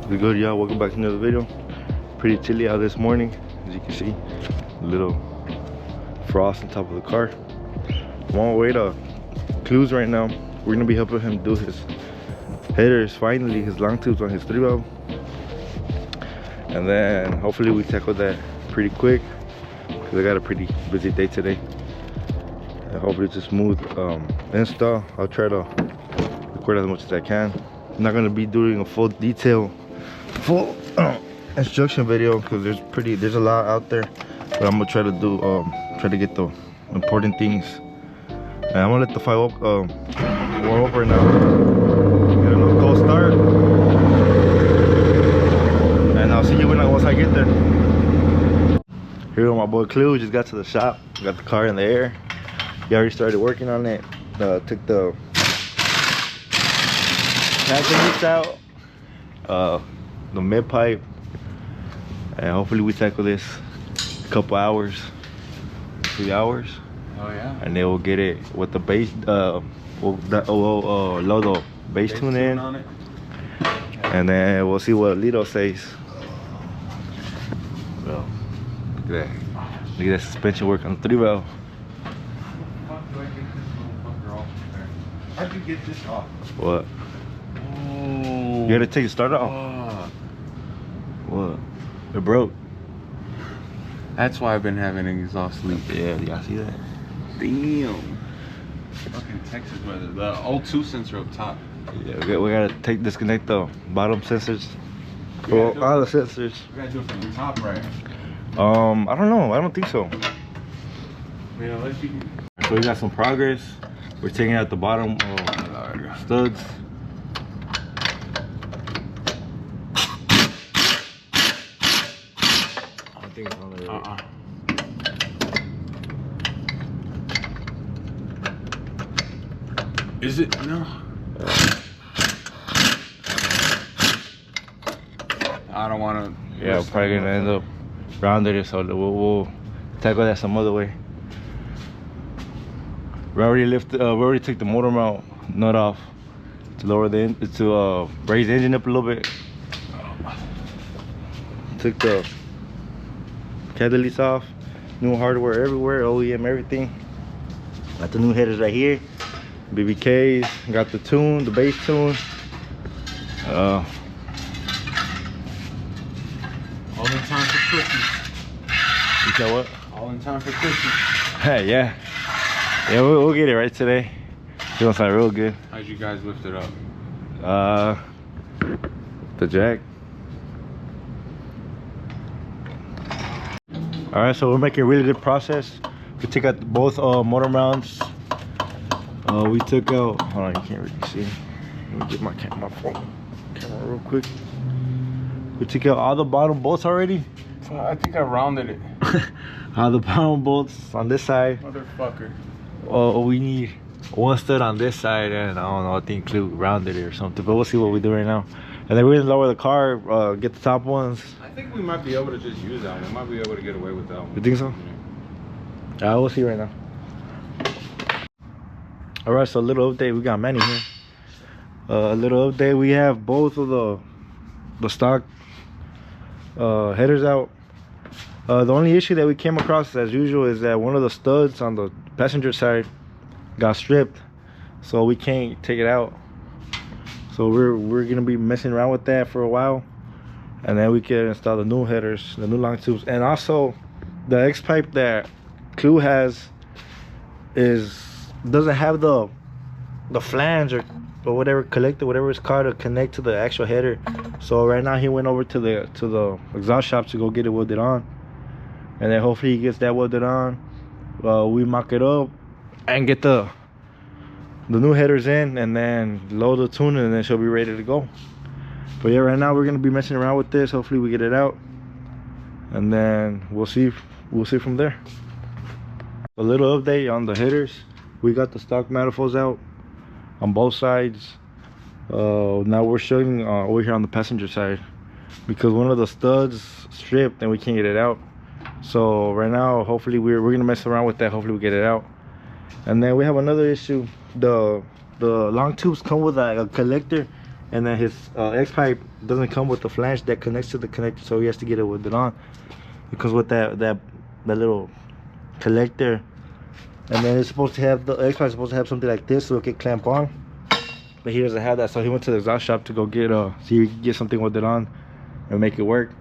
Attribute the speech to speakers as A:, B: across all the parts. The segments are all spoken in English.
A: What's good, y'all? Welcome back to another video. Pretty chilly out this morning, as you can see. A little frost on top of the car. I'm on my way to Clues right now. We're gonna be helping him do his headers, finally, his long tubes on his 3-valve. And then hopefully we tackle that pretty quick, because I got a pretty busy day today. And hopefully it's a smooth install. I'll try to record as much as I can. I'm not gonna be doing a full instruction video because there's a lot out there, but I'm gonna try to do try to get the important things. And I'm gonna let the 5 warm up right now. Get a little cold start, and I'll see you once I get there. Here with my boy Clue, just got to the shop, got the car in the air. He already started working on it. Took the connects out, the mid pipe, and hopefully we tackle this a couple hours, 3 hours.
B: Oh yeah.
A: And then we'll get it with the bass. We'll load the bass tune in on it, and then we'll see what Lito says. Well, look at that. Look at that suspension work on the 3-valve.
B: How'd you get this off?
A: What?
B: Oh.
A: You gotta take the starter off. What? It broke.
B: That's why I've been having an exhaust leak.
A: Yeah, y'all see that?
B: Damn. Fucking Texas weather. The O2 sensor up top.
A: Yeah, we gotta disconnect the bottom sensors. Well, all the sensors.
B: We gotta do it from the top, right?
A: I don't know. I don't think so.
B: I mean, unless you can.
A: So we got some progress. We're taking out the bottom studs. I don't think it's on there.
B: Is it? No. I don't want to.
A: Yeah, we're probably gonna end up rounded it, so we'll tackle that some other way. We already took the motor mount nut off to lower raise the engine up a little bit. Took the catalyst off. New hardware everywhere, OEM everything. Got the new headers right here. BBKs. Got the tune, the bass tune.
B: All in time for Christmas.
A: You know what?
B: All in time for Christmas.
A: Hey, yeah. Yeah, we'll get it right today. It's gonna sound real good.
B: How'd you guys lift it up?
A: The jack. All right, so we're making a really good process. We took out both motor mounts. We took out. Hold on, you can't really see. Let me get my camera real quick. We took out all the bottom bolts already.
B: I think I rounded it.
A: All the bottom bolts on this side.
B: Motherfucker.
A: Oh, we need one stud on this side, and I don't know, I think Clue rounded it or something, but we'll see what we do right now. And then we're gonna lower the car, get the top ones.
B: I think we might be able to just use that one. We might be able to get away with that one.
A: You think so? Yeah. We'll see right now. All right, so a little update. We got Manny here. A little update. We have both of the stock headers out. The only issue that we came across, as usual, is that one of the studs on the passenger side got stripped, so we can't take it out. So we're gonna be messing around with that for a while, and then we can install the new headers, the new long tubes, and also the X pipe that Clue has doesn't have the flange or whatever collector, whatever it's called, to connect to the actual header. So right now he went over to the exhaust shop to go get it welded on, and then hopefully he gets that welded on. We mock it up and get the new headers in, and then load the tune, and then she'll be ready to go. But yeah, right now we're gonna be messing around with this. Hopefully we get it out, and then we'll see from there. A little update on the headers. We got the stock manifolds out on both sides. Now we're showing over here on the passenger side, because one of the studs stripped and we can't get it out. So right now, hopefully we're gonna mess around with that. Hopefully we get it out. And then we have another issue. The long tubes come with a collector, and then his X pipe doesn't come with the flange that connects to the connector, so he has to get it welded on. It comes with that little collector, and then it's supposed to have, the X pipe is supposed to have something like this so it can clamp on, but he doesn't have that. So he went to the exhaust shop to go get see if he can get something welded on and make it work.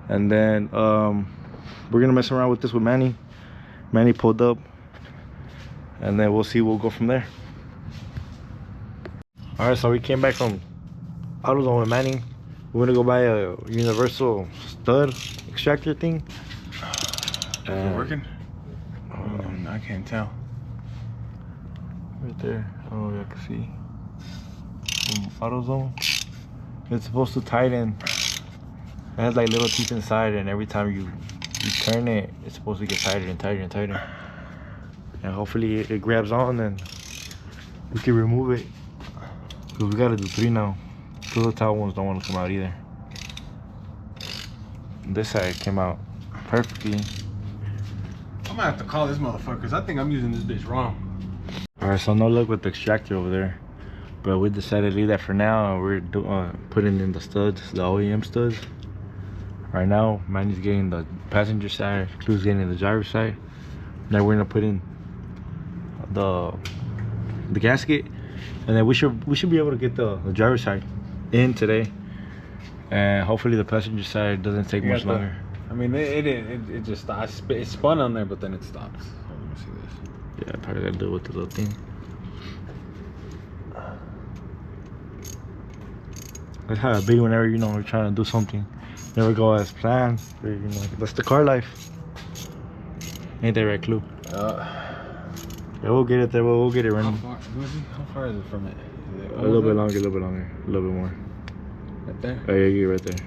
A: And then we're gonna mess around with this with Manny. Manny pulled up, and then we'll see. We'll go from there. All right, so we came back from AutoZone with Manny. We're gonna go buy a universal stud extractor thing.
B: Is it working? I can't tell.
A: Right there. Oh, yeah, I can see. From AutoZone. It's supposed to tighten. It has like little teeth inside, and every time you turn it, it's supposed to get tighter and tighter and tighter. And hopefully it grabs on and we can remove it. Cause we gotta do 3 now. 2 of the top ones don't want to come out either. This side came out perfectly.
B: I'm gonna have to call this motherfucker because I think I'm using this bitch wrong.
A: Alright, so no luck with the extractor over there. But we decided to leave that for now. We're putting in the studs, the OEM studs. Right now, Manny's getting the passenger side, Clu's getting the driver's side. Now we're gonna put in the gasket, and then we should be able to get the driver's side in today, and hopefully the passenger side doesn't take much longer.
B: I mean, it just stops. It spun on there, but then it stops. Let me see this.
A: Yeah, probably gotta do it with the little thing. That's how it be whenever, you know, we're trying to do something. Never go as planned. But, you know, that's the car life. Ain't that right, Clu? Yeah, we'll get it there. We'll get it running.
B: How far is it from it?
A: A little bit longer, a little bit longer, a little bit more.
B: Right there?
A: Oh, yeah, you're right there.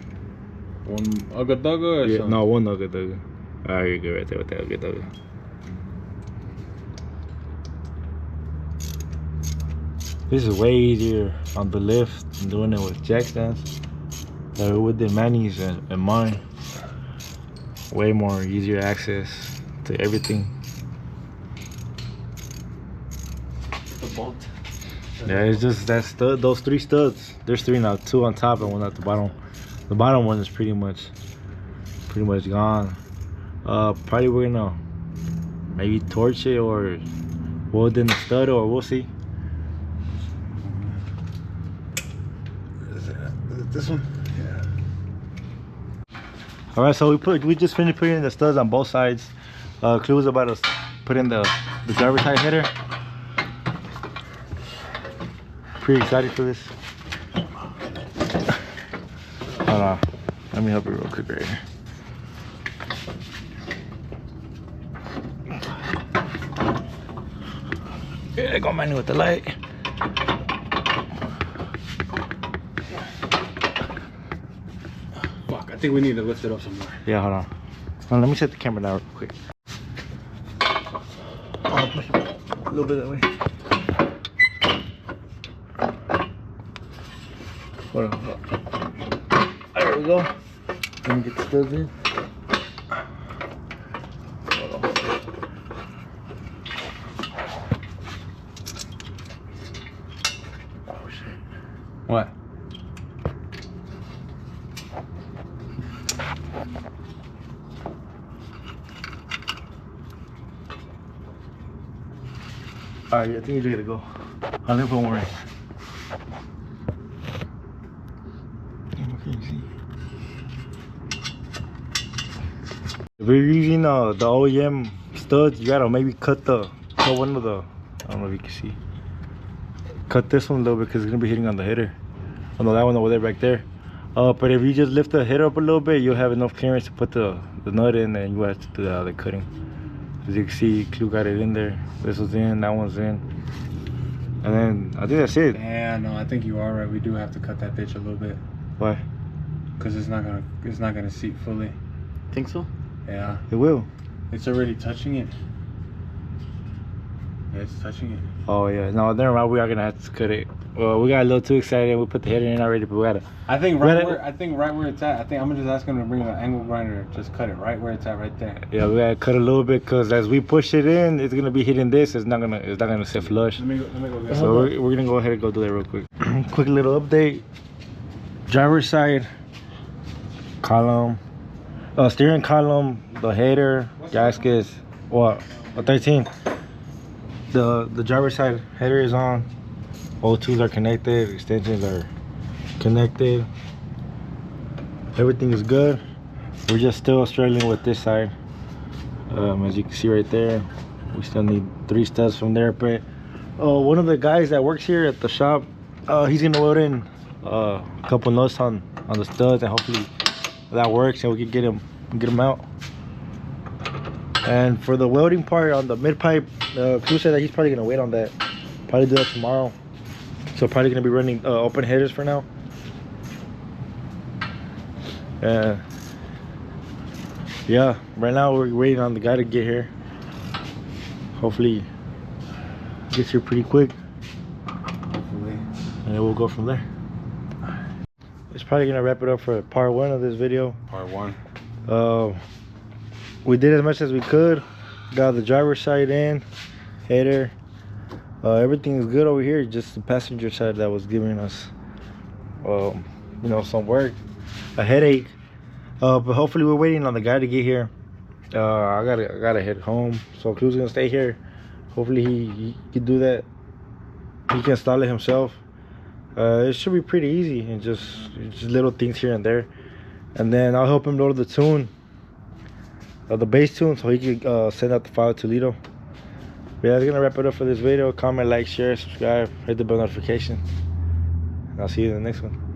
B: One Ugga Dugga or
A: yeah,
B: something?
A: no, one Ugga Dugga. Oh, you're good right there with that Ugga Dugga. This is way easier on the lift than doing it with jack stands. With the Manny's and mine. Way more easier access to everything.
B: The bolt.
A: Yeah, it's just that stud, those 3 studs. There's 3 now, 2 on top and 1 at the bottom. The bottom one is pretty much gone. Probably we're gonna maybe torch it or weld in the stud, or we'll see.
B: Is it this one? Yeah.
A: All right, so we just finished putting in the studs on both sides. Clu was about to put in the driver's side header. Pretty excited for this. Hold on, let me help you real quick right here. Yeah, there go Manny with the light.
B: Fuck, I think we need to lift it up some more.
A: Yeah, hold on. Let me set the camera down real quick. I'll push it a little bit that way. Hold on. There we go. Let me get the studs in. Hold on. Oh shit.
B: What?
A: Alright, I think you're good to go. I'll let one more in. If you're using the OEM studs, you gotta maybe cut one of the, I don't know if you can see. Cut this one a little bit because it's gonna be hitting on the header. Oh no, that one over there back there. But if you just lift the header up a little bit, you'll have enough clearance to put the nut in, and you have to do the other cutting. As you can see, Clu got it in there. This was in, that one's in. And then I think that's it.
B: Yeah, no, I think you are right. We do have to cut that bitch a little bit.
A: Why?
B: Because it's not gonna seat fully.
A: Think so?
B: Yeah.
A: It will.
B: It's already touching it. Yeah, it's touching it.
A: Oh yeah. No, never mind. We are gonna have to cut it Well, we got a little too excited. We put the header in already, but we gotta.
B: I think right where it's at. I think I'm gonna just ask him to bring an angle grinder. Just cut it right where it's at, right there.
A: Yeah, we gotta cut a little bit because as we push it in, it's gonna be hitting this. It's not gonna sit flush.
B: Let me go get it.
A: So we're gonna go ahead and go do that real quick. Quick little update. Driver's side column, steering column, the header, gaskets. What? A 13. The driver's side header is on. O2s are connected. Extensions are connected. Everything is good. We're just still struggling with this side. As you can see right there, we still need 3 studs from there. But one of the guys that works here at the shop, he's gonna weld in a couple nuts on the studs, and hopefully that works and we can get them out. And for the welding part on the mid pipe, Cruz said that he's probably gonna wait on that. Probably do that tomorrow. So probably gonna be running open headers for now. Yeah, right now we're waiting on the guy to get here. Hopefully he gets here pretty quick.
B: Hopefully.
A: And then we'll go from there. It's probably gonna wrap it up for part 1 of this video.
B: Part 1.
A: We did as much as we could. Got the driver's side in, header. Everything is good over here. Just the passenger side that was giving us, you know, some work, a headache. But hopefully we're waiting on the guy to get here. I gotta head home. So Cruz's gonna stay here. Hopefully he can do that. He can install it himself. It should be pretty easy, and just little things here and there. And then I'll help him load the tune, the bass tune, so he can send out the file to Lido. But yeah, that's gonna wrap it up for this video. Comment, like, share, subscribe, hit the bell notification. And I'll see you in the next one.